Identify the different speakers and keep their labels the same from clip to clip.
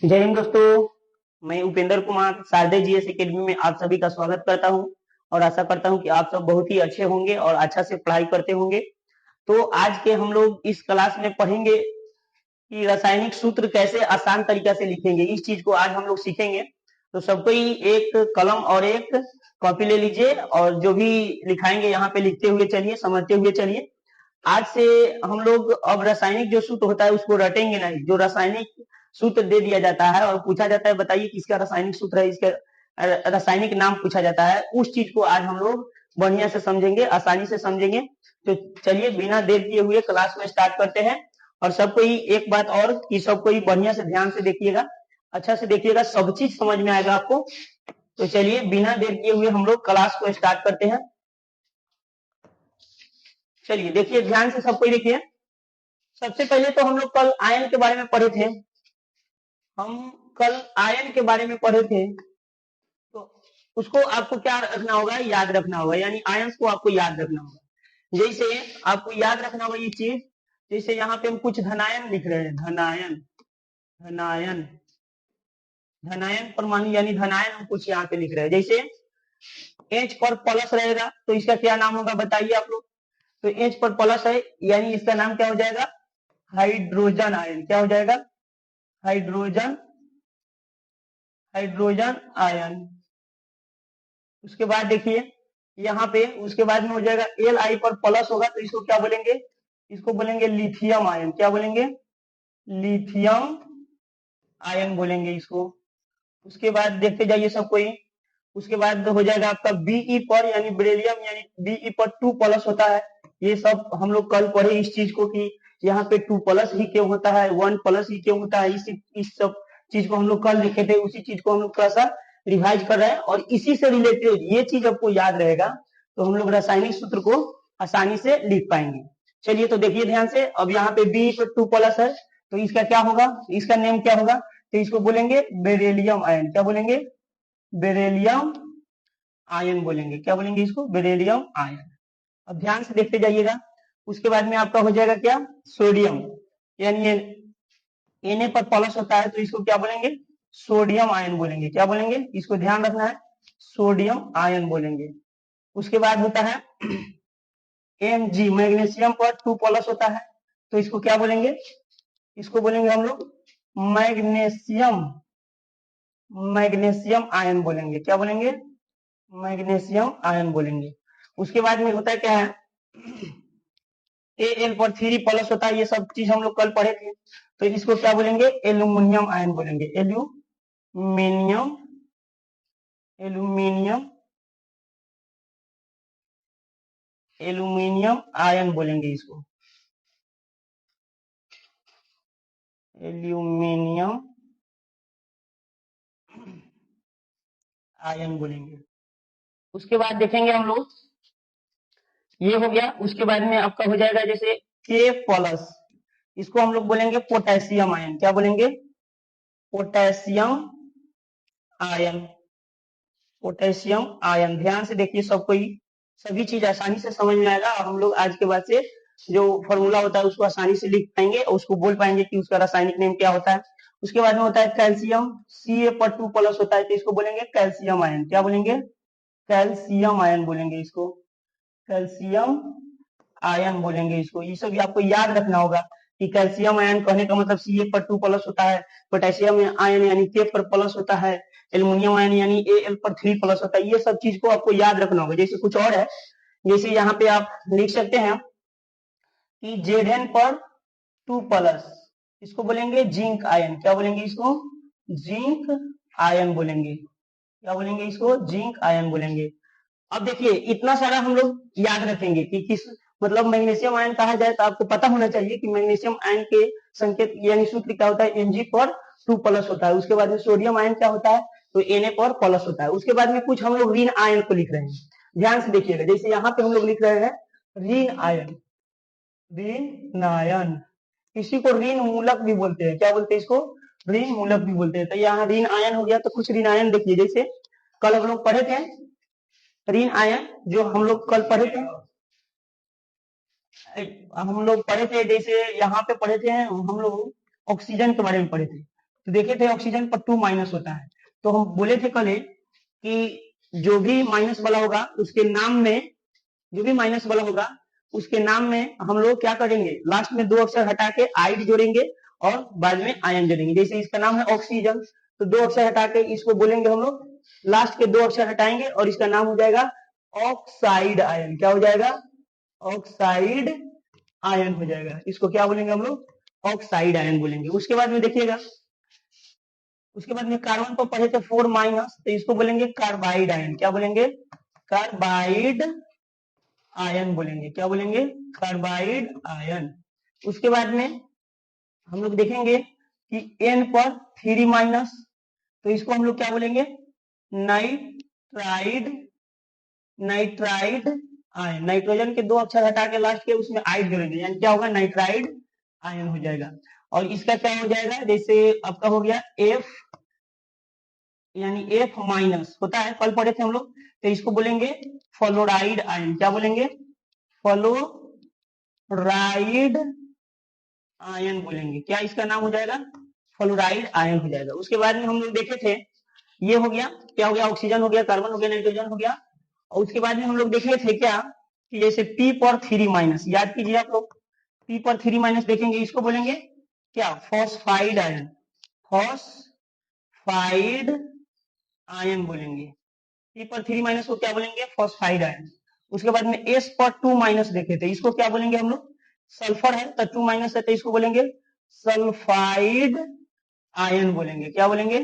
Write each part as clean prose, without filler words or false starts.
Speaker 1: जय हिंद दोस्तों। मैं उपेंद्र कुमार शारदे जीएस एकेडमी में आप सभी का स्वागत करता हूं और आशा करता हूं कि आप सब बहुत ही अच्छे होंगे और अच्छा से पढ़ाई करते होंगे। तो आज के हम लोग इस क्लास में पढ़ेंगे कि रासायनिक सूत्र कैसे आसान तरीका से लिखेंगे। इस चीज को आज हम लोग सीखेंगे। तो सबको ही एक कलम और एक कॉपी ले लीजिए और जो भी लिखाएंगे यहाँ पे लिखते हुए चलिए, समझते हुए चलिए। आज से हम लोग अब रासायनिक जो सूत्र होता है उसको रटेंगे नहीं। जो रासायनिक सूत्र दे दिया जाता है और पूछा जाता है बताइए किसका रासायनिक सूत्र है, इसका रासायनिक नाम पूछा जाता है, उस चीज को आज हम लोग बढ़िया से समझेंगे, आसानी से समझेंगे। तो चलिए बिना देर किए हुए क्लास में स्टार्ट करते हैं। और सबको ही एक बात और कि सबको ही बढ़िया से ध्यान से देखिएगा, अच्छा से देखिएगा, सब चीज समझ में आएगा आपको। तो चलिए बिना देर किए हुए हम लोग क्लास को स्टार्ट करते हैं। चलिए देखिए ध्यान से, सबको ही देखिए। सबसे पहले तो हम लोग कल आयन के बारे में पढ़े थे। हम कल आयन के बारे में पढ़े थे, तो उसको आपको क्या रखना होगा, याद रखना होगा। यानी आयंस को आपको याद रखना होगा। जैसे आपको याद रखना होगा ये चीज, जैसे यहाँ पे हम कुछ धनायन लिख रहे हैं, धनायन, धनायन, धनायन परमाणु यानी धनायन हम कुछ यहाँ पे लिख रहे हैं। जैसे H पर प्लस रहेगा तो इसका क्या नाम होगा बताइए आप लोग। तो H पर प्लस है यानी इसका नाम क्या हो जाएगा, हाइड्रोजन आयन। क्या हो जाएगा, हाइड्रोजन, हाइड्रोजन आयन। उसके बाद देखिए यहाँ पे उसके बाद में हो जाएगा एल आई पर प्लस होगा तो इसको क्या बोलेंगे, इसको बोलेंगे लिथियम आयन। क्या बोलेंगे, लिथियम आयन बोलेंगे इसको। उसके बाद देखते जाइए सब कोई। उसके बाद हो जाएगा आपका बीई पर यानी बेरिलियम, यानी बीई पर 2 प्लस होता है। ये सब हम लोग कल पढ़े इस चीज को कि यहाँ पे 2 प्लस ही क्यों होता है, 1 प्लस ही क्यों होता है। इस सब चीज को हम लोग कल लिखे थे, उसी चीज को हम लोग थोड़ा सा रिवाइज कर रहे हैं और इसी से रिलेटेड ये चीज आपको याद रहेगा तो हम लोग रासायनिक सूत्र को आसानी से लिख पाएंगे। चलिए तो देखिए ध्यान से, अब यहाँ पे बी पर 2 प्लस है तो इसका क्या होगा, इसका नेम क्या होगा, तो इसको बोलेंगे बेरिलियम आयन। क्या बोलेंगे, बेरिलियम आयन बोलेंगे। क्या बोलेंगे इसको, बेरिलियम आयन। अब ध्यान से देखते जाइएगा। उसके बाद में आपका हो जाएगा क्या, सोडियम, यानी Na पर प्लस होता है तो इसको क्या बोलेंगे, सोडियम आयन बोलेंगे। क्या बोलेंगे, इसको ध्यान रखना है, सोडियम आयन बोलेंगे। उसके बाद होता है Mg, मैग्नीशियम पर 2 प्लस होता है तो इसको क्या बोलेंगे, इसको बोलेंगे हम लोग मैग्नीशियम, मैग्नीशियम आयन बोलेंगे। क्या बोलेंगे, मैग्नीशियम आयन बोलेंगे। उसके बाद में होता है क्या है, एल पर 3 प्लस होता है। ये सब चीज हम लोग कल पढ़े थे तो इसको क्या बोलेंगे, एल्यूमिनियम आयन बोलेंगे। एल्यूमिनियम, एल्यूमिनियम, एल्यूमिनियम आयन बोलेंगे इसको, एल्यूमिनियम आयन बोलेंगे। उसके बाद देखेंगे हम लोग, ये हो गया। उसके बाद में आपका हो जाएगा जैसे के प्लस, इसको हम लोग बोलेंगे पोटेशियम आयन। क्या बोलेंगे, पोटेशियम आयन, पोटेशियम आयन। ध्यान से देखिए सब कोई, सभी चीज आसानी से समझ में आएगा और हम लोग आज के बाद से जो फॉर्मूला होता है उसको आसानी से लिख पाएंगे और उसको बोल पाएंगे कि उसका रासायनिक नेम क्या होता है। उसके बाद में होता है कैल्शियम, सी ए पर 2 प्लस होता है तो इसको बोलेंगे कैल्शियम आयन। क्या बोलेंगे, कैल्शियम आयन बोलेंगे इसको, कैल्शियम आयन बोलेंगे इसको। ये सब भी आपको याद रखना होगा कि कैल्शियम आयन कहने का मतलब सी ए पर 2 प्लस होता है, पोटेशियम आयन यानी के पर प्लस होता है, एल्युमिनियम आयन यानी ए एल पर 3 प्लस होता है। ये सब चीज को आपको याद रखना होगा। जैसे कुछ और है, जैसे यहाँ पे आप लिख सकते हैं कि जेड पर 2 प्लस, इसको बोलेंगे जिंक आयन। क्या बोलेंगे इसको, जिंक आयन बोलेंगे। क्या बोलेंगे इसको, जिंक आयन बोलेंगे। अब देखिए इतना सारा हम लोग याद रखेंगे कि किस मतलब मैग्नीशियम आयन कहा जाए तो आपको पता होना चाहिए कि मैग्नीशियम आयन के संकेत यानी सूत्र क्या होता है, Mg पर 2 प्लस होता है। उसके बाद में सोडियम आयन क्या होता है, तो Na पर प्लस होता है। उसके बाद में कुछ हम लोग ऋण आयन को लिख रहे हैं। ध्यान से देखिएगा, जैसे यहाँ पे हम लोग लिख रहे हैं ऋण आयन, ऋण आयन, इसी को ऋण मूलक भी बोलते हैं। क्या बोलते हैं इसको, ऋण मूलक भी बोलते हैं। तो यहाँ ऋण आयन हो गया। तो कुछ ऋण आयन देखिए, जैसे कल हम लोग पढ़े थे ऋण आयन, जो हम लोग कल पढ़े थे, हम लोग पढ़े थे जैसे यहाँ पे पढ़े थे हम लोग ऑक्सीजन के बारे में पढ़े थे। तो देखे थे ऑक्सीजन पर 2 माइनस होता है। तो हम बोले थे कल कि जो भी माइनस वाला होगा उसके नाम में, जो भी माइनस वाला होगा उसके नाम में हम लोग क्या करेंगे, लास्ट में 2 अक्षर हटा के आइड जोड़ेंगे और बाद में आयन जोड़ेंगे। जैसे इसका नाम है ऑक्सीजन, तो 2 अक्षर हटा के इसको बोलेंगे हम लोग, लास्ट के 2 अक्षर हटाएंगे और इसका नाम हो जाएगा ऑक्साइड आयन। क्या हो जाएगा? ऑक्साइड आयन हो जाएगा। इसको क्या बोलेंगे हम लोग? ऑक्साइड आयन बोलेंगे। उसके बाद में देखिएगा, उसके बाद में कार्बन पर पढ़े थे 4 माइनस, तो इसको बोलेंगे कार्बाइड आयन। क्या बोलेंगे? कार्बाइड आयन बोलेंगे। क्या बोलेंगे? Carbide ion. उसके बाद में हम लोग देखेंगे कि N पर 3 माइनस, तो इसको हम लोग क्या बोलेंगे? Nitride, nitride ion. नाइट्रोजन के 2 अक्षर हटा के लास्ट के उसमें आइड जोड़ेंगे, यानी क्या होगा? नाइट्राइड आयन हो जाएगा। और इसका क्या हो जाएगा? जैसे आपका हो गया F, यानी F माइनस होता है, कल पढ़े थे हम लोग, तो इसको बोलेंगे फ्लोराइड आयन। क्या बोलेंगे? फ्लोराइड आयन बोलेंगे। क्या इसका नाम हो जाएगा? फ्लोराइड आयन हो जाएगा। उसके बाद में हम लोग देखे थे, ये हो गया, क्या हो गया? ऑक्सीजन हो गया, कार्बन हो गया, नाइट्रोजन हो गया। और उसके बाद में हम लोग देखे थे क्या, कि जैसे P पर 3 माइनस, याद कीजिए आप लोग, P पर 3 माइनस देखेंगे, इसको बोलेंगे क्या? Phosphide ion. फॉस्फाइड आयन बोलेंगे। P पर 3 माइनस को क्या बोलेंगे? Phosphide ion. उसके बाद में S पर 2 माइनस देखे थे, इसको क्या बोलेंगे हम लोग? सल्फर है तो 2 माइनस है, तो इसको बोलेंगे सल्फाइड आयन बोलेंगे। क्या बोलेंगे?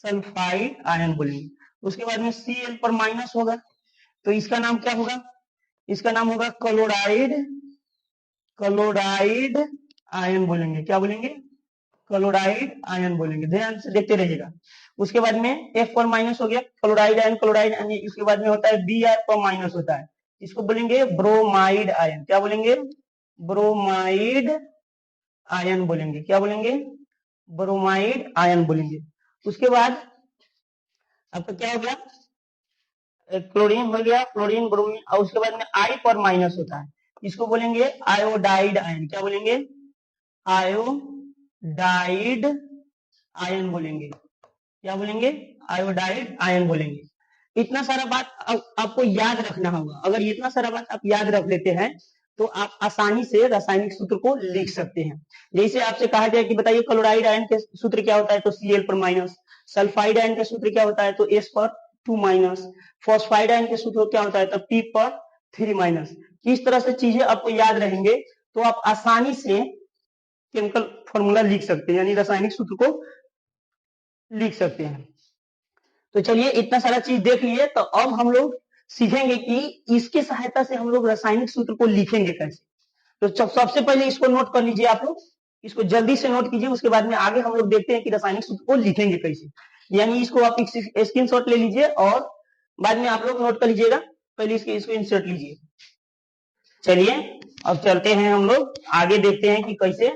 Speaker 1: सल्फाइड आयन बोलेंगे। उसके बाद में Cl पर माइनस होगा, तो इसका नाम क्या होगा? इसका नाम होगा क्लोराइड, क्लोराइड आयन बोलेंगे। क्या बोलेंगे? क्लोराइड आयन बोलेंगे। ध्यान से देखते रहिएगा। उसके बाद में F पर माइनस हो गया, क्लोराइड आयन, क्लोराइड आयन। इसके बाद में होता है Br पर माइनस होता है, इसको बोलेंगे ब्रोमाइड आयन। क्या बोलेंगे? ब्रोमाइड आयन बोलेंगे। क्या बोलेंगे? ब्रोमाइड आयन बोलेंगे। उसके बाद आपका क्या हो गया? क्लोरीन हो गया, क्लोरीन, ब्रोमीन। और उसके बाद में I पर माइनस होता है, इसको बोलेंगे आयोडाइड आयन। क्या बोलेंगे? आयोडाइड आयन बोलेंगे। क्या बोलेंगे? आयोडाइड आयन बोलेंगे। इतना सारा बात आपको याद रखना होगा। अगर इतना सारा बात आप याद रख लेते हैं तो आप आसानी से रासायनिक सूत्र को लिख सकते हैं। जैसे आपसे कहा जाए कि बताइए क्लोराइड आयन के सूत्र क्या होता है, तो Cl पर माइनस। सल्फाइड आयन का सूत्र क्या होता है, तो S पर 2 माइनस। फॉस्फाइड आयन के सूत्र क्या होता है, तो P पर 3 माइनस। इस तरह से चीजें आपको याद रहेंगे तो आप आसानी से केमिकल फॉर्मूला लिख सकते हैं, यानी रासायनिक सूत्र को लिख सकते हैं। तो चलिए इतना सारा चीज देख लिए, तो अब हम लोग सीखेंगे कि इसके सहायता से हम लोग रासायनिक सूत्र को लिखेंगे कैसे। तो सबसे पहले इसको नोट कर लीजिए आप लोग, इसको जल्दी से नोट कीजिए। उसके बाद में आगे हम लोग देखते हैं कि रासायनिक सूत्र को लिखेंगे कैसे। यानी इसको आप स्क्रीनशॉट ले लीजिए और बाद में आप लोग नोट कर लीजिएगा। पहले इसको इंसर्ट लीजिए। चलिए अब चलते हैं, हम लोग आगे देखते हैं कि कैसे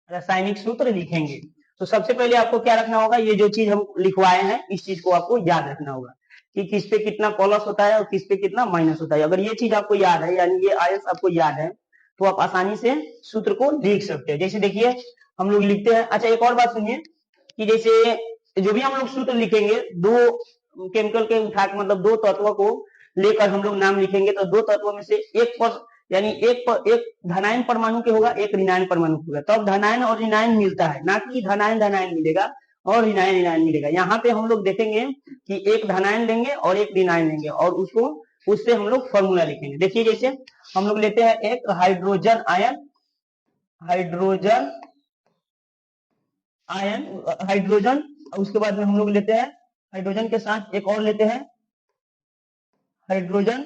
Speaker 1: रासायनिक सूत्र लिखेंगे। तो सबसे पहले आपको क्या रखना होगा, ये जो चीज हम लिखवाए हैं इस चीज को आपको याद रखना होगा कि किस पे कितना प्लस होता है और किस पे कितना माइनस होता है। अगर ये चीज आपको याद है, यानी ये आयंस आपको याद है, तो आप आसानी से सूत्र को लिख सकते हैं। जैसे देखिए हम लोग लिखते हैं। अच्छा एक और बात सुनिए कि जैसे जो भी हम लोग सूत्र लिखेंगे, दो केमिकल के उठा के, मतलब दो तत्वों को लेकर हम लोग नाम लिखेंगे, तो दो तत्वों में से एक पर, यानी एक धनायन परमाणु के होगा, एक ऋणायन परमाणु होगा, तब तो धनायन और ऋणायन मिलता है, ना कि धनायन धनायन मिलेगा और ऋणायन ऋणायन मिलेगा। यहाँ पे हम लोग देखेंगे कि एक धनायन लेंगे और एक ऋणायन लेंगे और उसको उससे हम लोग फॉर्मूला लिखेंगे। देखिए जैसे हम लोग लेते हैं एक hydrogen ion, hydrogen ion, hydrogen. उसके बाद में हम लोग लेते हैं हाइड्रोजन के साथ एक और लेते हैं हाइड्रोजन,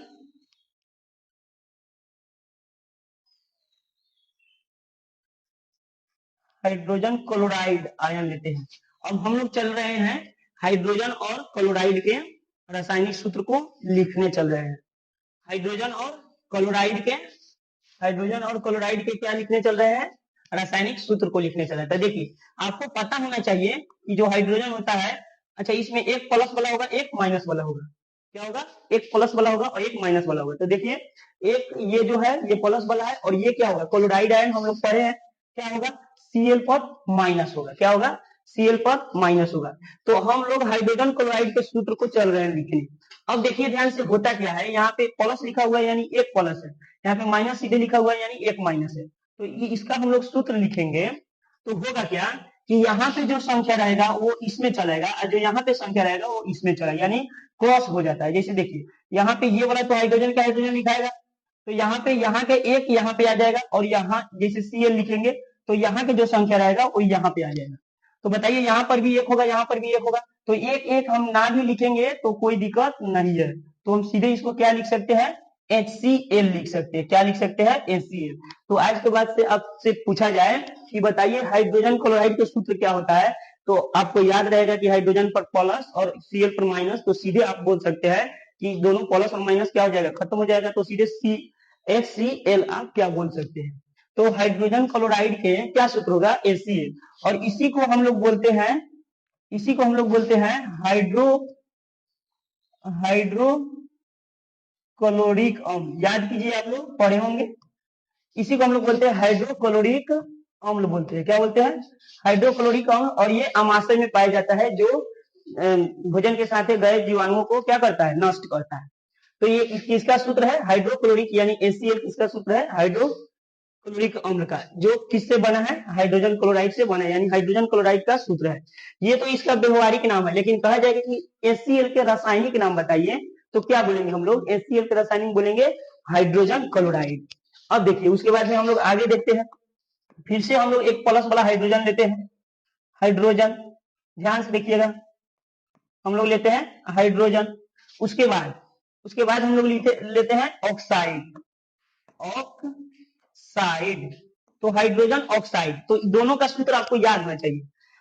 Speaker 1: हाइड्रोजन क्लोराइड आयन लेते हैं। अब हम लोग चल रहे हैं हाइड्रोजन और क्लोराइड के रासायनिक सूत्र को लिखने चल रहे हैं। हाइड्रोजन और क्लोराइड के, हाइड्रोजन और क्लोराइड के क्या लिखने चल रहे हैं, रासायनिक सूत्र को लिखने चल रहे हैं। तो देखिए आपको पता होना चाहिए कि जो हाइड्रोजन होता है, अच्छा इसमें एक प्लस वाला होगा एक माइनस वाला होगा। क्या होगा, एक प्लस वाला होगा और एक माइनस वाला होगा। तो देखिए एक ये जो है ये प्लस वाला है और ये क्या होगा, क्लोराइड आयन हम लोग पढ़े हैं, क्या होगा Cl पर माइनस होगा। क्या होगा, Cl पर माइनस होगा। तो हम लोग हाइड्रोजन क्लोराइड के सूत्र को चल रहे हैं लिखने। अब देखिए ध्यान से होता क्या है, यहाँ पे प्लस लिखा हुआ है यानी एक प्लस है, यहाँ पे माइनस सीधे लिखा हुआ है यानी एक माइनस है। तो इसका हम लोग सूत्र लिखेंगे तो होगा क्या कि यहाँ पे जो संख्या रहेगा वो इसमें चलेगा और जो यहाँ पे संख्या रहेगा वो इसमें चलेगा, यानी क्रॉस हो जाता है। जैसे देखिए यहाँ पे ये वाला तो हाइड्रोजन का हाइड्रोजन लिखाएगा, तो यहाँ पे यहाँ के एक यहाँ पे आ जाएगा और यहाँ जैसे Cl लिखेंगे तो यहाँ के जो संख्या रहेगा वो यहाँ पे आ जाएगा। तो बताइए यहाँ पर भी एक होगा, यहाँ पर भी एक होगा, तो एक एक हम ना भी लिखेंगे तो कोई दिक्कत नहीं है। तो हम सीधे इसको क्या लिख सकते हैं, HCl लिख सकते हैं। क्या लिख सकते हैं, HCl। तो आज के बाद से आपसे पूछा जाए कि बताइए हाइड्रोजन क्लोराइड का सूत्र क्या होता है, तो आपको याद रहेगा कि हाइड्रोजन पर प्लस और Cl पर माइनस, तो सीधे आप बोल सकते हैं कि दोनों प्लस और माइनस क्या हो जाएगा, खत्म हो जाएगा, तो सीधे HCl आप क्या बोल सकते हैं। तो हाइड्रोजन क्लोराइड के क्या सूत्र होगा, HCl। और इसी को हम लोग बोलते हैं, इसी को हम लोग बोलते हैं हाइड्रोक्लोरिक अम्ल। याद कीजिए, आप लोग पढ़े होंगे। इसी को हम लोग बोलते हैं हाइड्रोक्लोरिक अम्ल बोलते हैं। क्या बोलते हैं, हाइड्रोक्लोरिक अम्ल। और ये अमाशय में पाया जाता है जो भोजन के साथ गए जीवाणुओं को क्या करता है, नष्ट करता है। तो ये किसका सूत्र है, हाइड्रोक्लोरिक यानी HCl किसका सूत्र है, हाइड्रोक्लोरिक अम्ल का, जो किससे बना है, हाइड्रोजन क्लोराइड से बना है, यानी हाइड्रोजन क्लोराइड का सूत्र है। ये तो इसका व्यवहारिक नाम है, लेकिन कहा जाएगा कि HCl के रासायनिक नाम बताइए, तो क्या बोलेंगे हम लोग, HCl के रासायनिक बोलेंगे हाइड्रोजन क्लोराइड। अब देखिए उसके बाद में हम लोग आगे देखते हैं, फिर से हम लोग एक प्लस वाला हाइड्रोजन लेते हैं, हाइड्रोजन, ध्यान से देखिएगा, हम लोग लेते हैं हाइड्रोजन। उसके बाद हम लोग लेते हैं ऑक्साइड, ऑक्साइड, तो हाइड्रोजन ऑक्साइड। तो दोनों का सूत्र आपको याद होना चाहिए।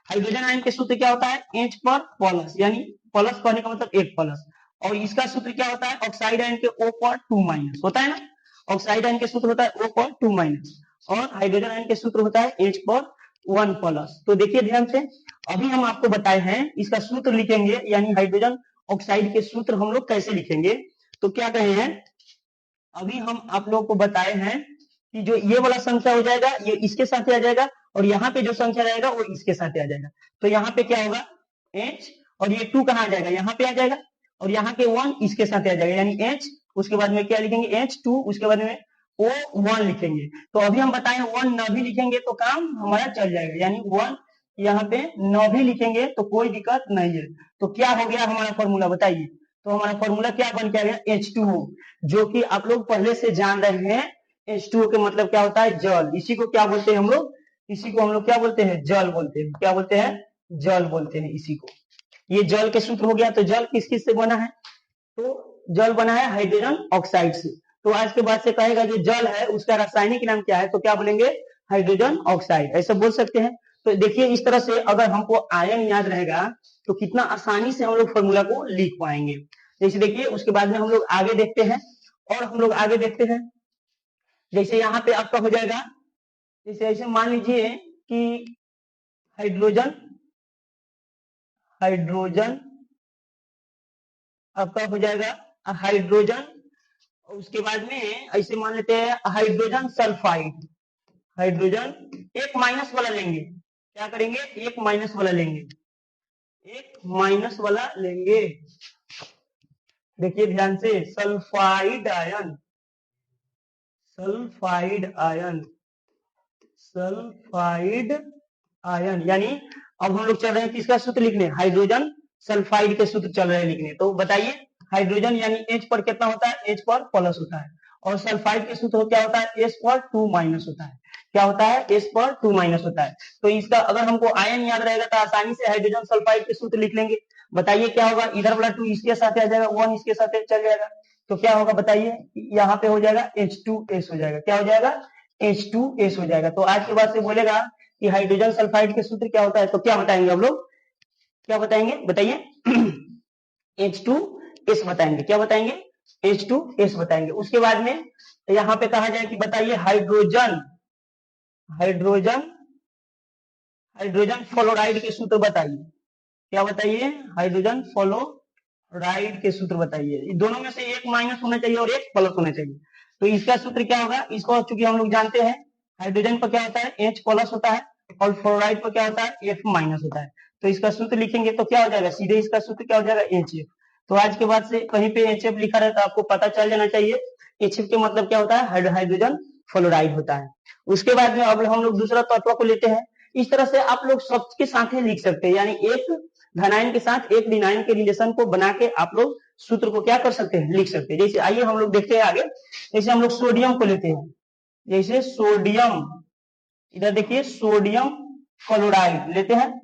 Speaker 1: हाइड्रोजन आयन के सूत्र क्या होता है, H पर प्लस, यानी प्लस कहने का मतलब एक प्लस, और इसका सूत्र क्या होता है, ऑक्साइड आयन के O पर 2 माइनस होता है ना। ऑक्साइड आयन के सूत्र होता है O पर 2 माइनस, और हाइड्रोजन आयन के सूत्र होता है H पर 1 प्लस। तो देखिए ध्यान से, अभी हम आपको बताए हैं इसका सूत्र लिखेंगे, यानी हाइड्रोजन ऑक्साइड के सूत्र हम लोग कैसे लिखेंगे। तो क्या कहे हैं, अभी हम आप लोगों को बताए हैं कि जो ये वाला संख्या हो जाएगा ये इसके साथ आ जाएगा, और यहाँ पे जो संख्या रहेगा वो इसके साथ आ जाएगा। तो यहाँ पे क्या होगा, H, और ये 2 कहाँ आ जाएगा, यहाँ पे आ जाएगा, और यहाँ के 1 इसके साथ आ जाएगा, यानी H, उसके बाद में क्या लिखेंगे, H2, उसके बाद में O1 लिखेंगे। तो अभी हम बताए 1 न भी लिखेंगे तो काम हमारा चल जाएगा, यानी 1 यहाँ पे न भी लिखेंगे तो कोई दिक्कत नहीं है। तो क्या हो गया हमारा फॉर्मूला, बताइए। तो हमारा फॉर्मूला क्या बन के आ गया, H2O, जो कि आप लोग पहले से जान रहे हैं। H2O के मतलब क्या होता है, जल। इसी को क्या बोलते हैं हम लोग, इसी को हम लोग क्या बोलते हैं, जल बोलते हैं। क्या बोलते हैं, जल बोलते हैं इसी को। ये जल के सूत्र हो गया। तो जल किस किस से बना है, तो जल बना है हाइड्रोजन ऑक्साइड से। तो आज के बाद से कहेगा जो जल है उसका रासायनिक नाम क्या है, तो क्या बोलेंगे, हाइड्रोजन ऑक्साइड, ऐसा बोल सकते हैं। तो देखिए इस तरह से अगर हमको आयन याद रहेगा तो कितना आसानी से हम लोग फॉर्मूला को लिख पाएंगे। जैसे देखिए उसके बाद में हम लोग आगे देखते हैं, और हम लोग आगे देखते हैं, जैसे यहाँ पे आपका हो जाएगा, जैसे ऐसे मान लीजिए कि हाइड्रोजन हाइड्रोजन आपका हो जाएगा हाइड्रोजन, उसके बाद में ऐसे मान लेते हैं हाइड्रोजन सल्फाइड। हाइड्रोजन एक माइनस वाला लेंगे, क्या करेंगे, एक माइनस वाला लेंगे, एक माइनस वाला लेंगे। देखिए ध्यान से, sulphide ion, sulphide ion, sulphide ion, यानी अब हम लोग चल रहे हैं किसका सूत्र लिखने, हाइड्रोजन सल्फाइड के सूत्र चल रहे हैं लिखने। तो बताइए हाइड्रोजन यानी H पर कितना होता है, H पर प्लस होता है, और सल्फाइड के सूत्र क्या होता है, S पर 2 माइनस होता है। क्या होता है, S पर 2 माइनस होता है। तो इसका अगर हमको आयन याद रहेगा तो आसानी से हाइड्रोजन सल्फाइड के सूत्र लिख लेंगे। बताइए क्या होगा, इधर वाला 2 इसके साथ आ जाएगा, 1 इसके साथ चल जाएगा, तो क्या होगा बताइए, यहाँ पे हो जाएगा H2S हो जाएगा। क्या हो जाएगा, H2S हो जाएगा। तो आज के बाद से बोलेगा कि हाइड्रोजन सल्फाइड के सूत्र क्या होता है, तो क्या बताएंगे हम लोग, क्या बताएंगे, बताइए H2S बताएंगे। क्या बताएंगे, H2S बताएंगे। उसके बाद में यहाँ पे कहा जाए कि बताइए हाइड्रोजन हाइड्रोजन हाइड्रोजन फ्लोराइड के सूत्र बताइए। क्या बताइए, हाइड्रोजन फ्लोराइड के सूत्र बताइए। दोनों में से एक माइनस होना चाहिए और एक प्लस होना चाहिए। तो इसका सूत्र क्या होगा, इसको चूंकि हम लोग जानते हैं हाइड्रोजन पर क्या होता है, H प्लस होता है, और फ्लोराइड पर क्या होता है, F माइनस होता है। तो इसका सूत्र लिखेंगे तो क्या हो जाएगा, सीधे इसका सूत्र क्या हो जाएगा, HF। तो आज के बाद से कहीं पे HF लिखा रहता है आपको पता चल जाना चाहिए। HF के मतलब क्या होता है, हाइड्रोजन फ्लोराइड होता है। उसके बाद में अब हम लोग दूसरा तत्व को लेते हैं। इस तरह से आप लोग सबके साथ ही लिख सकते हैं, यानी एक धनायन के साथ एक ऋणायन के रिलेशन को बना के आप लोग सूत्र को क्या कर सकते हैं, लिख सकते हैं। जैसे आइए हम लोग देखते हैं आगे। जैसे हम लोग सोडियम को लेते हैं, जैसे सोडियम, इधर देखिए सोडियम क्लोराइड लेते हैं,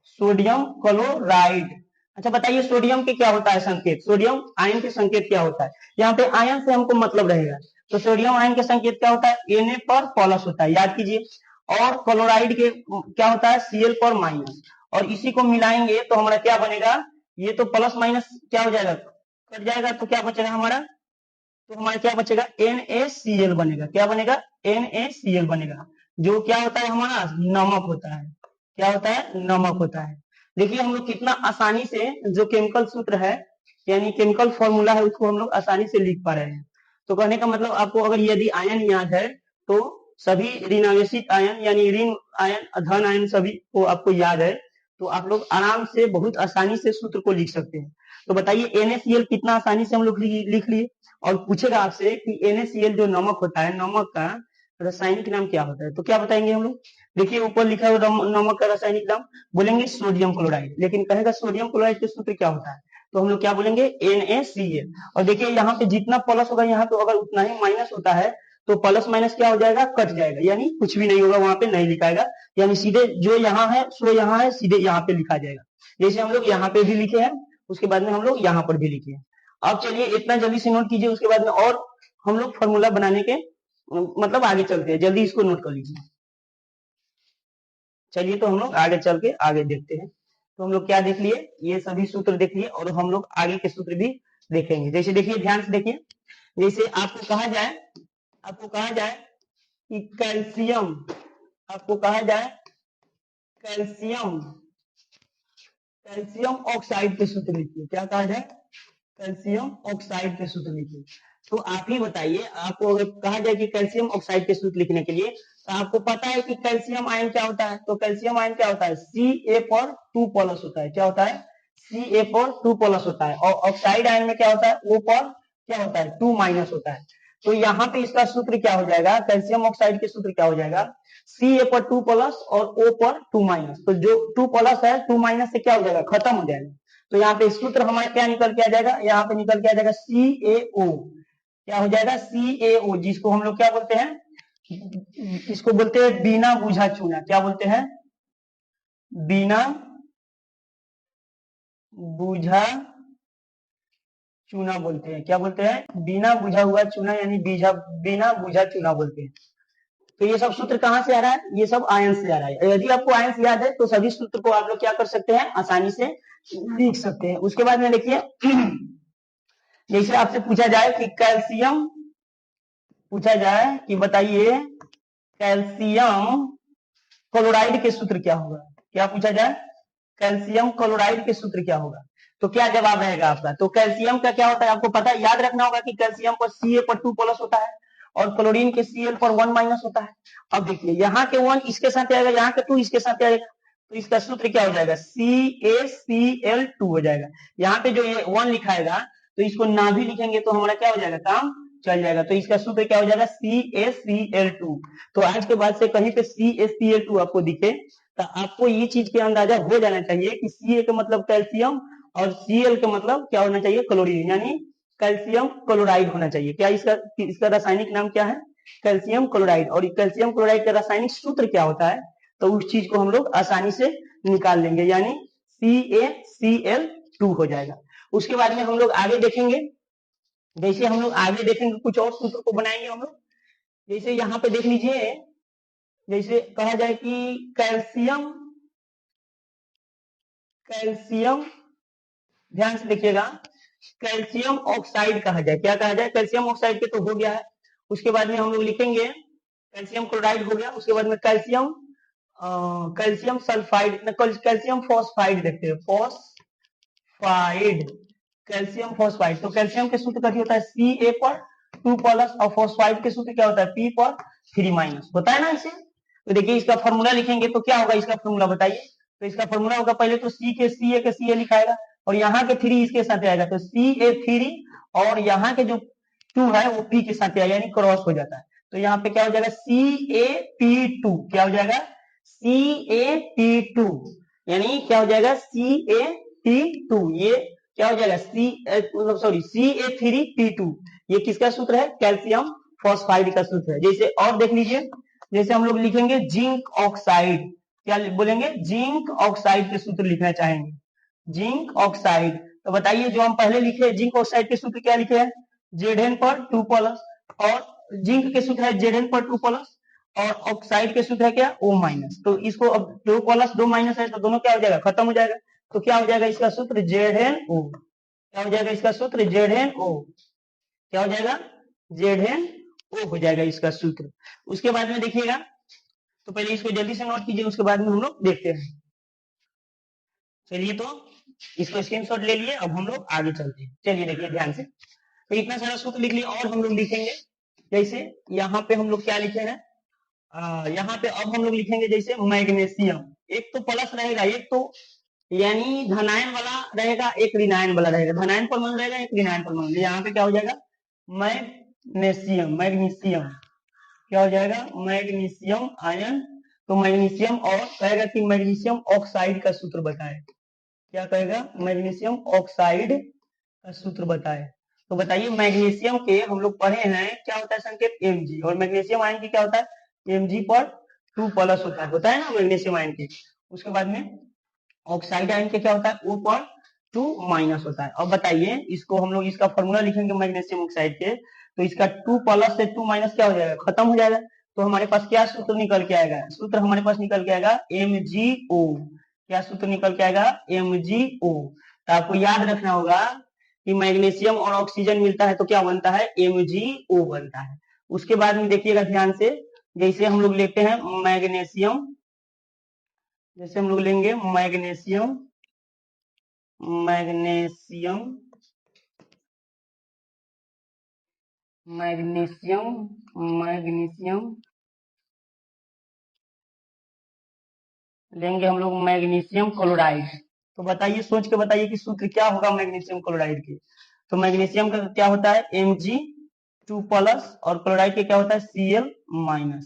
Speaker 1: सोडियम क्लोराइड। अच्छा बताइए सोडियम के क्या होता है संकेत, सोडियम आयन के संकेत क्या होता है। यहाँ पे आयन से हमको मतलब रहेगा, तो सोडियम आयन के संकेत क्या होता है, Na पर प्लस होता है, याद कीजिए। और क्लोराइड के क्या होता है, Cl पर माइनस। और इसी को मिलाएंगे तो हमारा क्या बनेगा, ये तो प्लस माइनस क्या हो जाएगा, कट जाएगा, तो क्या बचेगा हमारा, तो हमारा क्या बचेगा, NaCl बनेगा। क्या बनेगा, NaCl बनेगा, जो क्या होता है हमारा नमक होता है। क्या होता है, नमक होता है। देखिए हम लोग कितना आसानी से जो केमिकल सूत्र है यानी केमिकल फॉर्मूला है उसको हम लोग आसानी से लिख पा रहे हैं। तो कहने का मतलब आपको अगर यदि आयन याद है तो सभी ऋणावेशित आयन यानी ऋण आयन धन आयन सभी को आपको याद है, तो आप लोग आराम से बहुत आसानी से सूत्र को लिख सकते हैं। तो बताइए NaCl कितना आसानी से हम लोग लिख लिए। और पूछेगा आपसे कि NaCl जो नमक होता है, नमक का रासायनिक नाम क्या होता है, तो क्या बताएंगे हम लोग। देखिए ऊपर लिखा है नमक का रासायनिक नाम, बोलेंगे सोडियम क्लोराइड, लेकिन कहेगा सोडियम क्लोराइड के सूत्र क्या होता है, तो हम लोग क्या बोलेंगे, NaCl। और देखिए यहाँ पे जितना प्लस होगा यहाँ पे अगर उतना ही माइनस होता है तो प्लस माइनस क्या हो जाएगा, कट जाएगा, यानी कुछ भी नहीं होगा, वहां पे नहीं लिखाएगा, यानी सीधे जो यहाँ है सो यहाँ है, सीधे यहाँ पे लिखा जाएगा। जैसे हम लोग यहाँ पे भी लिखे हैं, उसके बाद में हम लोग यहाँ पर भी लिखे हैं। अब चलिए इतना जल्दी से नोट कीजिए, उसके बाद में और हम लोग फॉर्मूला बनाने के मतलब आगे चलते हैं, जल्दी इसको नोट कर लीजिए। चलिए तो हम लोग आगे चल के आगे देखते हैं। तो हम लोग क्या देख लिए, ये सभी सूत्र देख लिए और हम लोग आगे के सूत्र भी देखेंगे। जैसे देखिए ध्यान से देखिए, जैसे आपको कहा जाए कि कैल्शियम, आपको कहा जाए कैल्शियम, कैल्शियम ऑक्साइड के सूत्र लिखिए। क्या कहा जाए, कैल्शियम ऑक्साइड के सूत्र लिखिए। तो आप ही बताइए, आपको अगर कहा जाए कि कैल्शियम ऑक्साइड के सूत्र लिखने के लिए, तो आपको पता है कि कैल्शियम आयन क्या होता है, तो कैल्शियम आयन क्या होता है, Ca पर 2 प्लस होता है। क्या होता है, Ca पर 2 प्लस होता है। और ऑक्साइड आयन में क्या होता है, O पर क्या होता है, 2 माइनस होता है। तो यहाँ पे इसका सूत्र क्या हो जाएगा, कैल्शियम ऑक्साइड के सूत्र क्या हो जाएगा, Ca पर 2 प्लस और O पर 2 माइनस। तो जो 2 प्लस है 2 माइनस से क्या हो जाएगा, खत्म हो जाएगा। तो यहाँ पे सूत्र हमारा क्या निकल के आ जाएगा, यहाँ पे निकल के आ जाएगा CaO। क्या हो जाएगा, CaO, जिसको हम लोग क्या बोलते हैं, इसको बोलते हैं बिना बुझा चूना। क्या बोलते हैं, बिना बुझा चूना बोलते हैं। क्या बोलते हैं, बिना बुझा हुआ चूना, यानी बिना बुझा चूना बोलते हैं। तो ये सब सूत्र कहाँ से आ रहा है, ये सब आयन से आ रहा है। यदि आपको आयन से याद है तो सभी सूत्र को आप लोग क्या कर सकते हैं, आसानी से लिख सकते हैं। उसके बाद में देखिए जैसे आपसे पूछा जाए कि कैल्शियम, पूछा जाए कि बताइए कैल्शियम क्लोराइड के सूत्र क्या होगा, क्या पूछा जाए, कैल्शियम क्लोराइड के सूत्र क्या होगा, तो क्या जवाब रहेगा आपका। तो कैल्शियम का क्या होता है आपको पता है, याद रखना होगा कि कैल्शियम पर Ca पर 2 प्लस होता है और क्लोरीन के Cl पर 1 माइनस होता है। अब देखिए यहाँ के 1 इसके साथ आएगा, यहाँ के 2 इसके साथ आएगा, तो इसका सूत्र क्या हो जाएगा, CaCl2 हो जाएगा। यहाँ पे जो ये 1 लिखाएगा तो इसको ना भी लिखेंगे तो हमारा क्या हो जाएगा, काम चल जाएगा। तो इसका सूत्र क्या हो जाएगा, CaCl2। तो आज के बाद से कहीं पे CaCl2 आपको दिखे तो आपको ये चीज के अंदाजा हो जाना चाहिए कि Ca का मतलब कैल्शियम और Cl का मतलब क्या होना चाहिए, क्लोरीन, यानी कैल्शियम क्लोराइड होना चाहिए। क्या इसका रासायनिक नाम क्या है, कैल्शियम क्लोराइड। और कैल्शियम क्लोराइड का रासायनिक सूत्र क्या होता है, तो उस चीज को हम लोग आसानी से निकाल लेंगे, यानी CaCl2 हो जाएगा। उसके बाद में हम लोग आगे देखेंगे, जैसे हम लोग आगे देखेंगे कुछ और सूत्र को बनाएंगे हम लोग। जैसे यहाँ पे देख लीजिए, जैसे कहा जाए कि कैल्शियम, कैल्शियम ध्यान से देखिएगा, कैल्शियम ऑक्साइड कहा जाए। क्या कहा जाए, कैल्शियम ऑक्साइड के तो हो गया है। उसके बाद में हम लोग लिखेंगे कैल्शियम क्लोराइड हो गया। उसके बाद में कैल्शियम सल्फाइड, कैल्शियम फॉस्फाइड देखते हैं, फॉस्फाइड, कैल्शियम फॉस्फाइड। तो कैल्शियम के सूत्र क्या होता है, Ca पर 2 प्लस और फॉस्फाइड के सूत्र क्या होता है, P पर 3 माइनस होता है ना इसे। तो देखिए इसका फॉर्मूला लिखेंगे तो क्या होगा, इसका फॉर्मूला बताइए। तो इसका फॉर्मूला होगा, पहले तो सी के सी ए लिखाएगा और यहाँ के 3 इसके साथ आएगा, तो CA3 और यहाँ के जो 2 है वो P के साथ आएगा, यानी क्रॉस हो जाता है। तो यहाँ पे क्या हो जाएगा, CAP2, क्या हो जाएगा, CAP2, यानी क्या हो जाएगा, CAP2, ये क्या हो जाएगा, CA3P2, ये किसका सूत्र है, कैल्शियम फॉस्फाइड का सूत्र है। जैसे और देख लीजिए, जैसे हम लोग लिखेंगे जिंक ऑक्साइड, क्या बोलेंगे, जिंक ऑक्साइड के सूत्र लिखना चाहेंगे, जिंक ऑक्साइड। तो बताइए जो हम पहले लिखे जिंक ऑक्साइड के सूत्र क्या लिखे हैं, Zn पर 2 प्लस, और जिंक के सूत्र है Zn पर 2 प्लस, और ऑक्साइड के सूत्र है क्या, O माइनस। तो इसको अब 2 प्लस 2 माइनस है तो दोनों क्या हो जाएगा, खत्म हो जाएगा। तो क्या हो जाएगा इसका सूत्र ZnO, क्या हो जाएगा इसका सूत्र ZnO, क्या हो जाएगा, ZnO हो जाएगा इसका सूत्र। उसके बाद में देखिएगा, तो पहले इसको जल्दी से नोट कीजिए, उसके बाद में हम लोग देखते हैं। चलिए तो इसको स्क्रीनशॉट ले लिए, अब हम लोग आगे चलते हैं। चलिए देखिए ध्यान से, तो इतना सारा सूत्र लिख लिया, और हम लोग लिखेंगे जैसे यहाँ पे हम लोग क्या लिखे हैं, यहाँ पे अब हम लोग लिखेंगे जैसे मैग्नीशियम, एक तो प्लस रहेगा, एक तो यानी धनायन वाला रहेगा, एक ऋणायन वाला रहेगा, धनायन परमाणु रहेगा, एक ऋणायन परमाणु। यहाँ पे क्या हो जाएगा, मैग्नीशियम, मैग्नीशियम क्या हो जाएगा, मैग्नीशियम आयन। तो मैग्नीशियम, और कहेगा कि मैग्नीशियम ऑक्साइड का सूत्र बताए, क्या कहेगा, मैग्नीशियम ऑक्साइड का सूत्र बताए। तो बताइए मैग्नीशियम के हम लोग पढ़े हैं क्या होता है संकेत, Mg, और मैग्नीशियम आयन की क्या होता है, Mg पर 2 प्लस होता है ना मैग्नीशियम आयन के। उसके बाद में ऑक्साइड आयन के क्या होता है, O पर 2 माइनस होता है। अब बताइए इसको हम लोग इसका फॉर्मूला लिखेंगे मैग्नीशियम ऑक्साइड के, तो इसका 2 प्लस से 2 माइनस क्या हो जाएगा, खत्म हो जाएगा। तो हमारे पास क्या सूत्र निकल के आएगा, सूत्र हमारे पास निकल के आएगा MgO, क्या सूत्र निकल के आएगा, MgO। तो आपको याद रखना होगा कि मैग्नीशियम और ऑक्सीजन मिलता है तो क्या बनता है, MgO बनता है। उसके बाद में देखिएगा ध्यान से, जैसे हम लोग लेते हैं मैग्नीशियम, जैसे हम लोग लेंगे मैग्नीशियम, मैग्नीशियम, मैग्नीशियम, मैग्नीशियम लेंगे हम लोग मैग्नीशियम क्लोराइड। तो बताइए, सोच के बताइए कि सूत्र क्या होगा मैग्नीशियम क्लोराइड के। तो मैग्नीशियम का क्या होता है, Mg2 प्लस, और क्लोराइड के क्या होता है, Cl माइनस,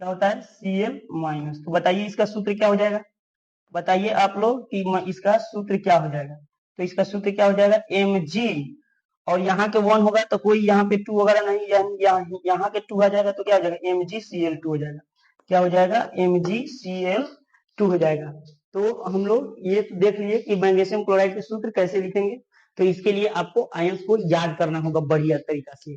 Speaker 1: क्या होता है, Cl माइनस। तो बताइए इसका सूत्र क्या हो जाएगा, बताइए आप लोग कि इसका सूत्र क्या हो जाएगा। तो इसका सूत्र क्या हो जाएगा, Mg, और यहाँ के 1 होगा तो कोई यहाँ पे 2 वगैरह नहीं, यहाँ के 2 आ जाएगा तो क्या हो जाएगा, MgCl2 हो जाएगा, क्या हो जाएगा, MgCl2 हो जाएगा। तो हम लोग ये तो देख लिए कि मैग्नीशियम क्लोराइड के सूत्र कैसे लिखेंगे। तो इसके लिए आपको आयंस को याद करना होगा बढ़िया तरीका से।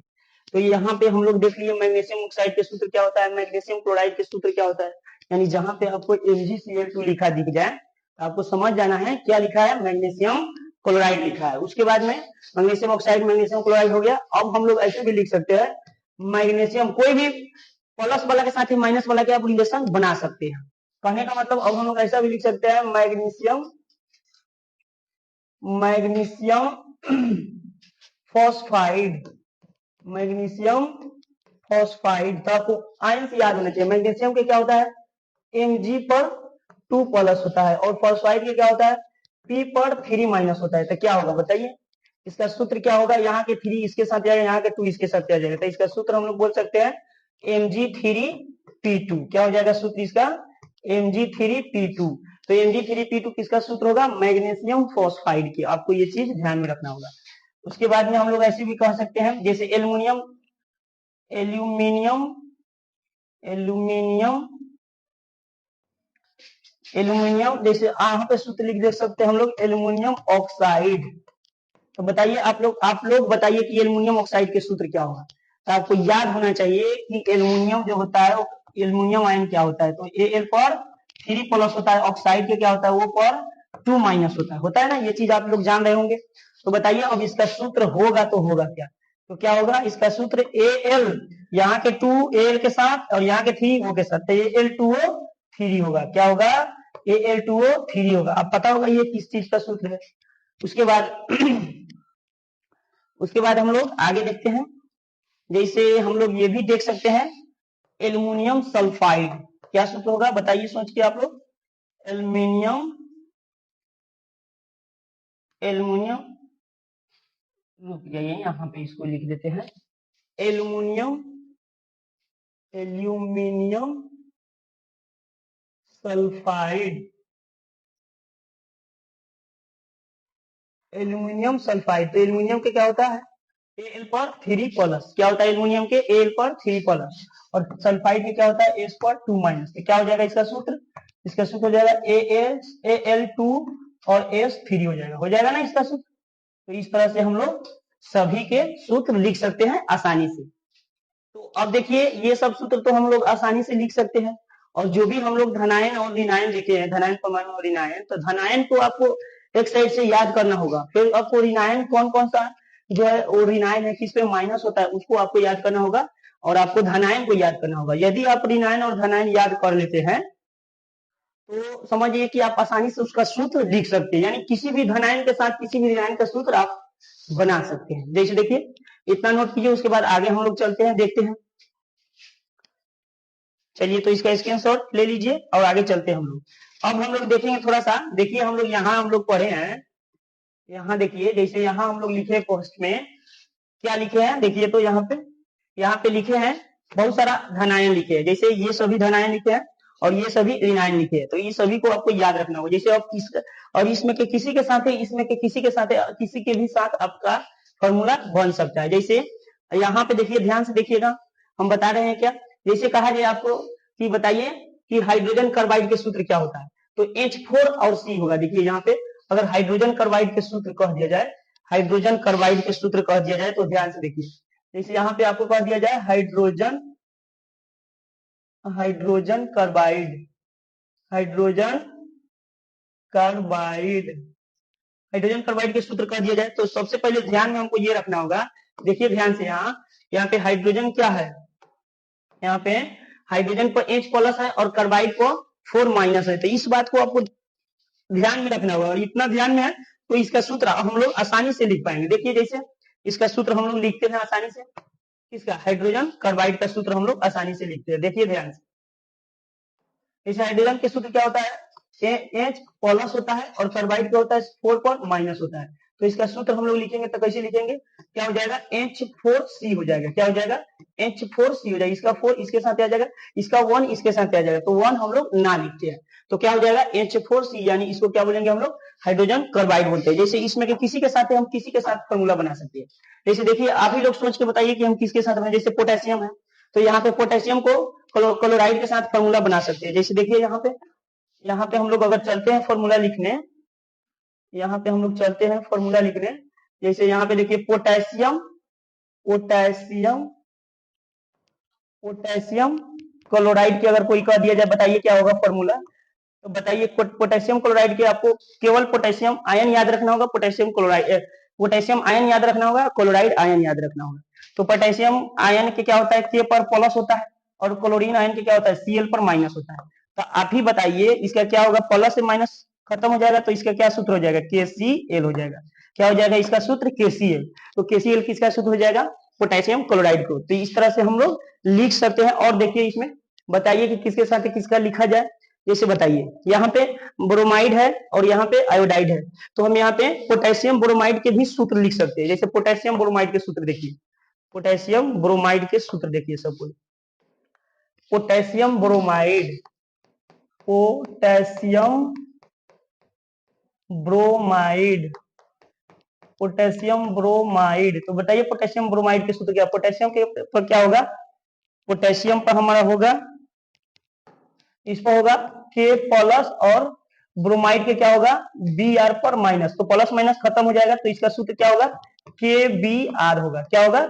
Speaker 1: तो यहाँ पे हम लोग देख लिए मैग्नीशियम ऑक्साइड के सूत्र क्या होता है, मैग्नीशियम क्लोराइड के सूत्र क्या होता है। यानी जहां पे आपको MgCl2 लिखा दिख जाए तो आपको समझ जाना है क्या लिखा है, मैग्नीशियम क्लोराइड लिखा है। उसके बाद में मैग्नीशियम ऑक्साइड, मैग्नीशियम क्लोराइड हो गया। अब हम लोग ऐसे भी लिख सकते हैं, मैग्नीशियम कोई भी प्लस वाला के साथ ही माइनस वाला के आप रिलेशन बना सकते हैं। कहने का मतलब अब हम लोग ऐसा भी लिख सकते हैं, magnesium, magnesium phosphide, magnesium phosphide. तो आपको आयन से याद होना चाहिए, मैग्नीशियम के क्या होता है, Mg पर 2 प्लस होता है, और फॉस्फाइड के क्या होता है, P पर 3 माइनस होता है। तो क्या होगा बताइए, इसका सूत्र क्या होगा, यहाँ के 3 इसके साथ जाएगा, यहाँ के 2 इसके साथ आ जाएगा। तो इसका सूत्र हम लोग बोल सकते हैं Mg3P2, क्या हो जाएगा सूत्र इसका, Mg3P2। तो Mg3P2 किसका सूत्र होगा, मैग्नीशियम फॉस्फाइड की। आपको ये चीज ध्यान में रखना होगा। उसके बाद में हम लोग ऐसे भी कह सकते हैं, जैसे एल्यूमिनियम, एल्यूमिनियम, एल्यूमिनियम, एल्यूमिनियम, जैसे यहाँ पे सूत्र लिख दे सकते हैं हम लोग, एल्यूमिनियम ऑक्साइड। तो बताइए आप लोग बताइए कि एल्यूमिनियम ऑक्साइड के सूत्र क्या होगा। तो आपको याद होना चाहिए कि एल्यूमिनियम जो होता है, एल्यूमिनियम आयन क्या होता है, तो Al पर 3 प्लस होता है, ऑक्साइड के क्या होता है, वो पर 2 माइनस होता है ना, ये चीज आप लोग जान रहे होंगे। तो बताइए अब इसका सूत्र होगा तो होगा क्या, तो क्या होगा इसका सूत्र, Al, यहाँ के 2 Al के साथ और यहाँ के 3 O के साथ, तो Al2O3 होगा, क्या होगा, Al2O3 होगा। अब पता होगा ये किस चीज का सूत्र है। उसके बाद उसके बाद हम लोग आगे देखते हैं, जैसे हम लोग ये भी देख सकते हैं, एल्युमिनियम सल्फाइड, क्या सूत्र होगा बताइए सोच के आप लोग। एल्यूमिनियम एल्यूमिनियम रुक जाइए, यहाँ पे इसको लिख देते हैं। Aluminium aluminium sulphide aluminium sulphide. तो एल्यूमिनियम के क्या होता है Al पर 3 प्लस। क्या होता है एल्यूमिनियम के Al पर 3 प्लस, और सल्फाइड के क्या होता है S पर 2 माइनस। तो क्या हो जाएगा इसका सूत्र? इसका सूत्र हो जाएगा Al2 और S3 हो जाएगा ना इसका सूत्र। तो इस तरह से हम लोग सभी के सूत्र लिख सकते हैं आसानी से। तो अब देखिए ये सब सूत्र तो हम लोग आसानी से लिख सकते हैं, और जो भी हम लोग धनायन और ऋणायन लिखे हैं, धनायन परमाणु और ऋणायन, तो धनायन को आपको एक साइड से याद करना होगा। फिर आपको ऋणायन कौन कौन सा जो है वो ऋणायन है किस पे माइनस होता है उसको आपको याद करना होगा, और आपको धनायन को याद करना होगा। यदि आप ऋणायन और धनायन याद कर लेते हैं तो समझिए कि आप आसानी से उसका सूत्र लिख सकते हैं, यानी किसी भी धनायन के साथ किसी भी ऋणायन का सूत्र आप बना सकते हैं। जैसे देखिए इतना नोट कीजिए, उसके बाद आगे हम लोग चलते हैं, देखते हैं। चलिए तो इसका स्क्रीनशॉट ले लीजिए और आगे चलते हैं हम लोग। अब हम लोग देखेंगे थोड़ा सा, देखिए हम लोग यहाँ हम लोग पढ़े हैं, यहाँ देखिए जैसे यहाँ हम लोग लिखे पोस्ट में क्या लिखे हैं, देखिए तो यहाँ पे लिखे हैं बहुत सारा धनायन लिखे हैं। जैसे ये सभी धनायन लिखे हैं और ये सभी ऋणायन लिखे हैं, तो ये सभी को आपको याद रखना होगा। जैसे आप और इसमें के किसी के साथ इसमें के किसी के साथ किसी के भी साथ आपका फॉर्मूला बन सकता है। जैसे यहाँ पे देखिए ध्यान से देखिएगा, हम बता रहे हैं क्या, जैसे कहा जाए आपको कि बताइए कि हाइड्रोजन कार्बाइड के सूत्र क्या होता है, तो H4 और C होगा। देखिए यहाँ पे अगर हाइड्रोजन कार्बाइड के सूत्र कह दिया जाए, हाइड्रोजन कार्बाइड के सूत्र कह दिया जाए तो ध्यान से देखिए, जैसे यहाँ पे आपको कह दिया जाए hydrogen carbide, hydrogen carbide hydrogen carbide के सूत्र कह दिया जाए तो सबसे पहले ध्यान में हमको ये रखना होगा। देखिए ध्यान से, यहाँ पे हाइड्रोजन क्या है, यहाँ पे हाइड्रोजन पर H प्लस है और कार्बाइड को 4 माइनस है, तो इस बात को आपको ध्यान में रखना होगा। और इतना ध्यान में है तो इसका सूत्र हम लोग आसानी से लिख पाएंगे। देखिए जैसे इसका सूत्र हम लोग लिखते हैं आसानी से, किसका, हाइड्रोजन कार्बाइड का सूत्र हम लोग आसानी से लिखते हैं। देखिए ध्यान से, इस हाइड्रोजन के सूत्र क्या होता है, H प्लस होता है और कार्बाइड क्या होता है 4 पर माइनस होता है। तो इसका सूत्र हम लोग लिखेंगे तो कैसे लिखेंगे, क्या हो जाएगा H4C हो जाएगा। क्या हो जाएगा H4C हो जाएगा, इसका 4 इसके साथ आ जाएगा, इसका 1 इसके साथ आ जाएगा, तो 1 हम लोग ना लिखते हैं, तो क्या हो जाएगा H4C, यानी इसको क्या बोलेंगे हम लोग हाइड्रोजन कार्बाइड बोलते हैं। जैसे इसमें के किसी के साथ हम किसी के साथ फॉर्मूला बना सकते हैं। जैसे देखिए आप ही लोग सोच के बताइए कि हम किसके साथ बनाए, जैसे पोटेशियम है तो यहाँ पे पोटेशियम को क्लोराइड के साथ फॉर्मूला बना सकते हैं। जैसे देखिए यहाँ पे हम लोग अगर चलते हैं फॉर्मूला लिखने, यहाँ पे हम लोग चलते हैं फॉर्मूला लिखने, जैसे यहाँ पे देखिए पोटेशियम पोटेशियम पोटेशियम क्लोराइड की अगर कोई कह दिया जाए, बताइए क्या होगा फॉर्मूला, तो बताइए पोटेशियम क्लोराइड के आपको केवल पोटेशियम आयन याद रखना होगा, पोटेशियम आयन याद रखना होगा, क्लोराइड आयन याद रखना होगा। तो पोटेशियम आयन के क्या होता है K पर प्लस होता है, और क्लोरीन आयन के क्या होता है Cl पर माइनस होता है। तो आप ही बताइए इसका क्या होगा, प्लस से माइनस खत्म हो जाएगा तो इसका क्या सूत्र हो जाएगा KCl हो जाएगा। क्या हो जाएगा इसका सूत्र KCl, तो KCl किसका सूत्र हो जाएगा पोटेशियम क्लोराइड को। तो इस तरह से हम लोग लिख सकते हैं। और देखिए इसमें बताइए कि किसके साथ किसका लिखा जाए, जैसे बताइए यहाँ पे ब्रोमाइड है और यहाँ पे आयोडाइड है, तो हम यहाँ पे पोटेशियम ब्रोमाइड के भी सूत्र लिख सकते हैं। जैसे पोटेशियम ब्रोमाइड के सूत्र देखिए, पोटेशियम ब्रोमाइड के सूत्र देखिए सब कोई, potassium bromide potassium bromide potassium bromide, तो बताइए पोटेशियम ब्रोमाइड के सूत्र क्या, पोटेशियम के पर क्या होगा, पोटेशियम पर हमारा होगा, इस पर होगा K प्लस और ब्रोमाइड के क्या होगा Br पर माइनस, तो प्लस माइनस खत्म हो जाएगा, तो इसका सूत्र क्या होगा KBr होगा। क्या होगा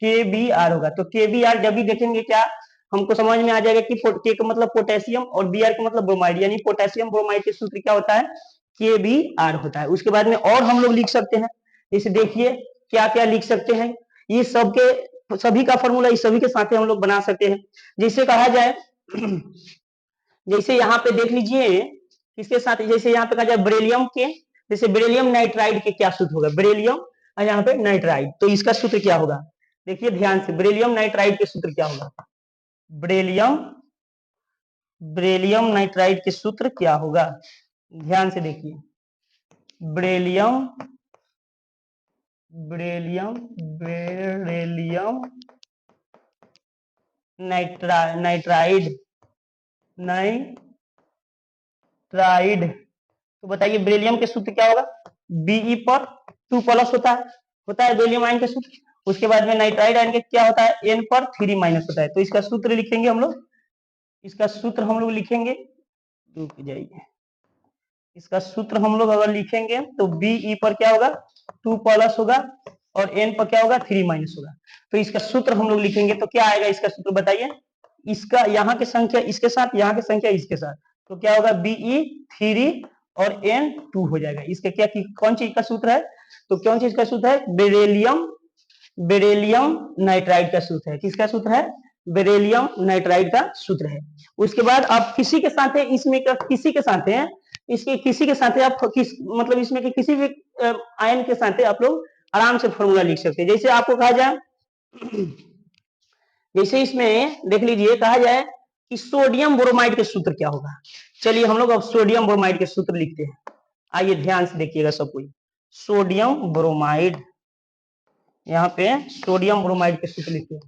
Speaker 1: KBr होगा। तो KBr जब भी देखेंगे क्या हमको समझ में आ जाएगा कि K का मतलब पोटेशियम और Br का मतलब ब्रोमाइड, यानी पोटेशियम ब्रोमाइड के सूत्र क्या होता है KBr होता है। उसके बाद में और हम लोग लिख सकते हैं, इसे देखिए क्या क्या लिख सकते हैं, ये सबके सभी का फॉर्मूला इस सभी के साथ हम लोग बना सकते हैं। जैसे कहा जाए जैसे यहाँ पे देख लीजिए किसके साथ, जैसे यहाँ पे कहा जाए बेरिलियम के, जैसे बेरिलियम नाइट्राइड के क्या सूत्र होगा, बेरिलियम और यहाँ पे नाइट्राइड, तो इसका सूत्र क्या होगा, देखिए ध्यान से बेरिलियम नाइट्राइड के सूत्र क्या होगा, बेरिलियम बेरिलियम नाइट्राइड के सूत्र क्या होगा? ध्यान से देखिए, बेरिलियम नाइट्राइड तो बताइए बेरिलियम के सूत्र क्या होगा? Be पर 2 प्लस होता है बेरिलियम आयन के सूत्र। उसके बाद में नाइट्राइड आयन के क्या होता है? N पर 3 माइनस होता है। तो इसका सूत्र लिखेंगे हम लोग, लिखेंगे, रुक जाइए, इसका सूत्र हम लोग अगर लिखेंगे तो Be पर क्या होगा? 2 प्लस होगा और N पर क्या होगा? 3 माइनस होगा। तो इसका सूत्र हम लोग लिखेंगे तो क्या आएगा इसका सूत्र बताइए? इसका यहाँ की संख्या इसके साथ, यहाँ की संख्या इसके साथ, तो क्या होगा? Be 3 और N 2 हो जाएगा। इसके क्या कौन चीज का सूत्र है? तो कौन चीज का सूत्र है? बेरिलियम नाइट्राइड का सूत्र है। किसका सूत्र है? बेरिलियम नाइट्राइड का सूत्र है। उसके बाद आप किसी के साथ है, इसमें का किसी के साथ है, इसके किसी के साथ आप मतलब इसमें के किसी भी आयन के साथ आप लोग आराम से फॉर्मूला लिख सकते हैं। जैसे आपको कहा जाए, जैसे इसमें देख लीजिए, कहा जाए कि सोडियम ब्रोमाइड के सूत्र क्या होगा। चलिए हम लोग अब सोडियम ब्रोमाइड के सूत्र लिखते हैं। आइए ध्यान से देखिएगा सब कोई। सोडियम ब्रोमाइड, यहाँ पे सोडियम ब्रोमाइड के सूत्र लिखते हैं।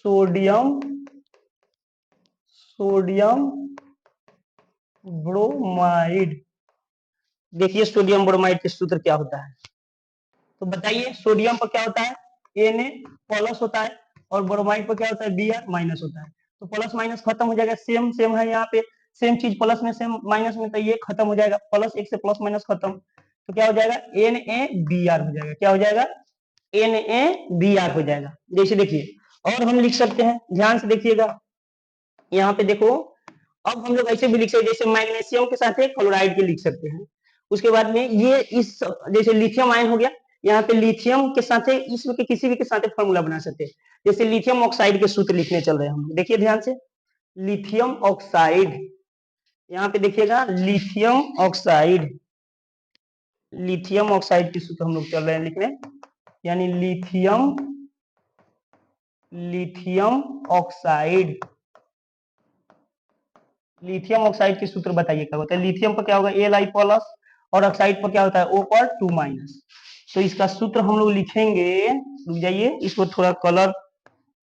Speaker 1: सोडियम ब्रोमाइड, देखिए सोडियम ब्रोमाइड के सूत्र क्या होता है? तो बताइए, सोडियम पर क्या होता है? Na प्लस होता है और ब्रोमाइड पर क्या होता है? Br माइनस होता है। तो प्लस माइनस खत्म हो जाएगा, सेम है यहाँ पे, सेम चीज प्लस में सेम माइनस में, तो ये खत्म हो जाएगा, प्लस एक से प्लस माइनस खत्म, तो क्या हो जाएगा? NaBr हो जाएगा। क्या हो जाएगा? NaBr हो जाएगा। जैसे देखिए, और हम लिख सकते हैं, ध्यान से देखिएगा, यहाँ पे देखो, अब हम लोग ऐसे भी लिख सकते हैं, जैसे मैग्नीशियम के साथ क्लोराइड के लिख सकते हैं। उसके बाद में ये इस जैसे लिथियम आयन हो गया, यहाँ पे लिथियम के साथ इसमें के किसी भी के साथ फॉर्मूला बना सकते हैं। जैसे लिथियम ऑक्साइड के सूत्र लिखने चल रहे हैं हम, देखिए ध्यान से, लिथियम ऑक्साइड, यहाँ पे देखिएगा लिथियम ऑक्साइड के सूत्र हम लोग चल रहे हैं लिखने, यानी लिथियम ऑक्साइड के सूत्र बताइए क्या होता है? लिथियम पर क्या होगा? Li प्लस और ऑक्साइड पर क्या होता है? O पर 2 माइनस। तो इसका सूत्र हम लोग लिखेंगे, रुक जाइए, इसको थोड़ा कलर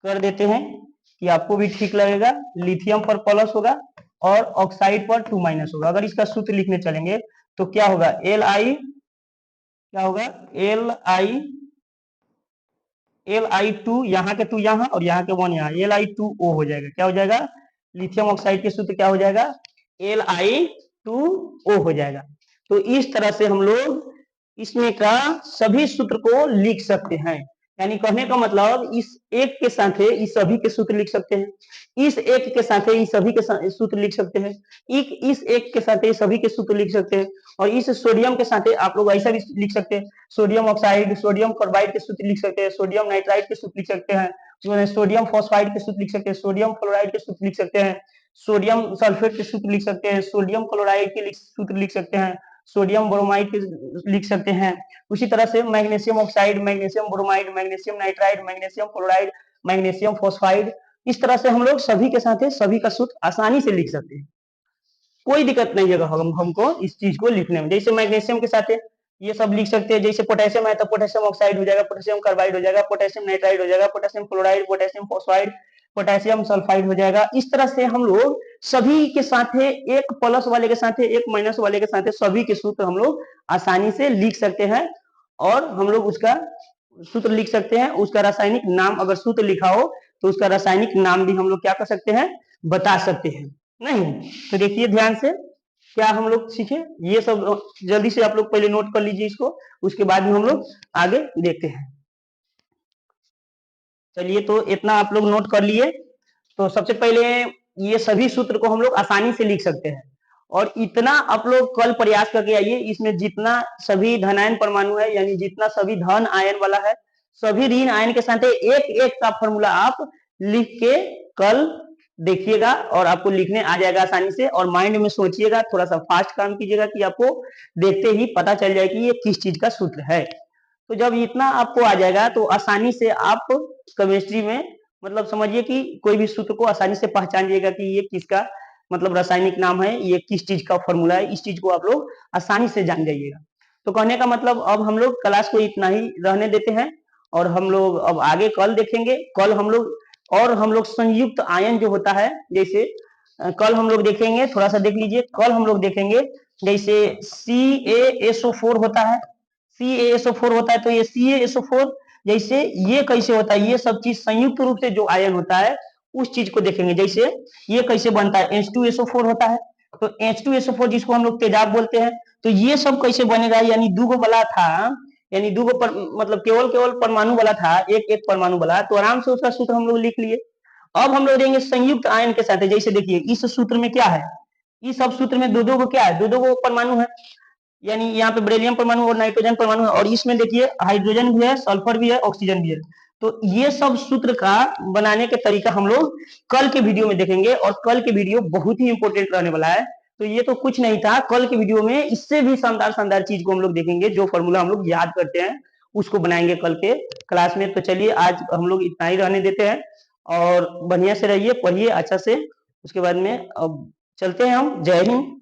Speaker 1: कर देते हैं कि आपको भी ठीक लगेगा। लिथियम पर प्लस होगा और ऑक्साइड पर 2 माइनस होगा। अगर इसका सूत्र लिखने चलेंगे तो क्या होगा? Li, क्या होगा? Li2, यहाँ के 2 यहाँ और यहाँ के 1 यहाँ, Li2O हो जाएगा। क्या हो जाएगा? लिथियम ऑक्साइड के सूत्र क्या हो जाएगा? Li2O हो जाएगा। तो इस तरह से हम लोग इसमें का सभी सूत्र को लिख सकते हैं। यानी कहने का मतलब, इस एक के साथ इस सभी के सूत्र लिख सकते हैं, इस एक के साथ इस सभी के सूत्र लिख सकते हैं, इस एक के साथ सभी के सूत्र लिख सकते हैं, और इस सोडियम के साथ आप लोग ऐसा भी लिख सकते हैं, सोडियम ऑक्साइड, सोडियम कार्बाइड के सूत्र लिख सकते हैं, सोडियम नाइट्राइड के सूत्र लिख सकते हैं, सोडियम फॉस्फाइड के सूत्र लिख सकते हैं, सोडियम फ्लोराइड के सूत्र लिख सकते हैं, सोडियम सल्फेट के सूत्र लिख सकते हैं, सोडियम क्लोराइड के सूत्र लिख सकते हैं, सोडियम ब्रोमाइड के लिख सकते हैं। उसी तरह से magnesium oxide, magnesium bromide, magnesium nitride, magnesium chloride, magnesium phosphide, इस तरह से हम लोग सभी के साथ सभी का सूत्र आसानी से लिख सकते हैं। कोई दिक्कत नहीं है हमको इस चीज को लिखने में। जैसे मैग्नीशियम के साथ ये सब लिख सकते हैं, जैसे पोटेशियम है तो पोटेशियम ऑक्साइड हो जाएगा, पोटेशियम कार्बाइड हो जाएगा, पोटेशियम नाइट्राइड हो जाएगा, potassium chloride, potassium phosphide, potassium sulphide हो जाएगा। इस तरह से हम लोग सभी के साथ एक प्लस वाले के साथ एक माइनस वाले के साथ सभी के सूत्र हम लोग आसानी से लिख सकते हैं, और हम लोग उसका सूत्र लिख सकते हैं। उसका रासायनिक नाम अगर सूत्र लिखा हो तो उसका रासायनिक नाम भी हम लोग क्या कर सकते हैं? बता सकते हैं। नहीं तो देखिए ध्यान से, क्या हम लोग सीखे ये सब, जल्दी से आप लोग पहले नोट कर लीजिए इसको, उसके बाद में हम लोग आगे देखते हैं। चलिए, तो इतना आप लोग नोट कर लिए। तो सबसे पहले ये सभी सूत्र को हम लोग आसानी से लिख सकते हैं, और इतना आप लोग कल प्रयास करके आइए, इसमें जितना सभी धनायन परमाणु है, यानी जितना सभी धन आयन वाला है, सभी ऋण आयन के साथ एक एक का फॉर्मूला आप लिख के कल देखिएगा, और आपको लिखने आ जाएगा आसानी से। और माइंड में सोचिएगा, थोड़ा सा फास्ट काम कीजिएगा कि आपको देखते ही पता चल जाए कि ये किस चीज का सूत्र है। तो जब इतना आपको आ जाएगा तो आसानी से आप केमिस्ट्री में मतलब समझिए कि कोई भी सूत्र को आसानी से पहचान जाइएगा कि ये किसका मतलब रासायनिक नाम है, ये किस चीज का फॉर्मूला है, इस चीज को आप लोग आसानी से जान जाइएगा। तो कहने का मतलब अब हम लोग क्लास को इतना ही रहने देते हैं और हम लोग अब आगे कल देखेंगे। कल हम लोग संयुक्त आयन जो होता है, जैसे कल हम लोग देखेंगे, थोड़ा सा देख लीजिए, कल हम लोग देखेंगे जैसे CaSO4 होता है, CaSO4 होता है, तो ये CaSO4 जैसे ये कैसे होता है, ये सब चीज संयुक्त रूप से जो आयन होता है उस चीज को देखेंगे। जैसे ये कैसे बनता है, H2SO4 होता है, तो H2SO4 जिसको हम लोग तेजाब बोलते हैं, तो ये सब कैसे बनेगा, यानी दूगो वाला था, यानी मतलब केवल परमाणु वाला था, एक एक परमाणु वाला, तो आराम से उसका सूत्र हम लोग लिख लिए। अब हम लोग देंगे संयुक्त आयन के साथ, जैसे देखिए इस सूत्र में क्या है, इस सब सूत्र में दो दो को क्या है, दो दो को परमाणु है, यानी यहाँ पे बेरिलियम परमाणु और नाइट्रोजन परमाणु है, और इसमें देखिए हाइड्रोजन भी है, सल्फर भी है, ऑक्सीजन भी है। तो ये सब सूत्र का बनाने के तरीका हम लोग कल के वीडियो में देखेंगे, और कल के वीडियो बहुत ही इंपॉर्टेंट रहने वाला है। तो ये तो कुछ नहीं था, कल के वीडियो में इससे भी शानदार शानदार चीज को हम लोग देखेंगे, जो फॉर्मूला हम लोग याद करते हैं उसको बनाएंगे कल के क्लास में। तो चलिए आज हम लोग इतना ही रहने देते हैं, और बढ़िया से रहिए, पढ़िए अच्छा से। उसके बाद में अब चलते हैं हम। जय हिंद।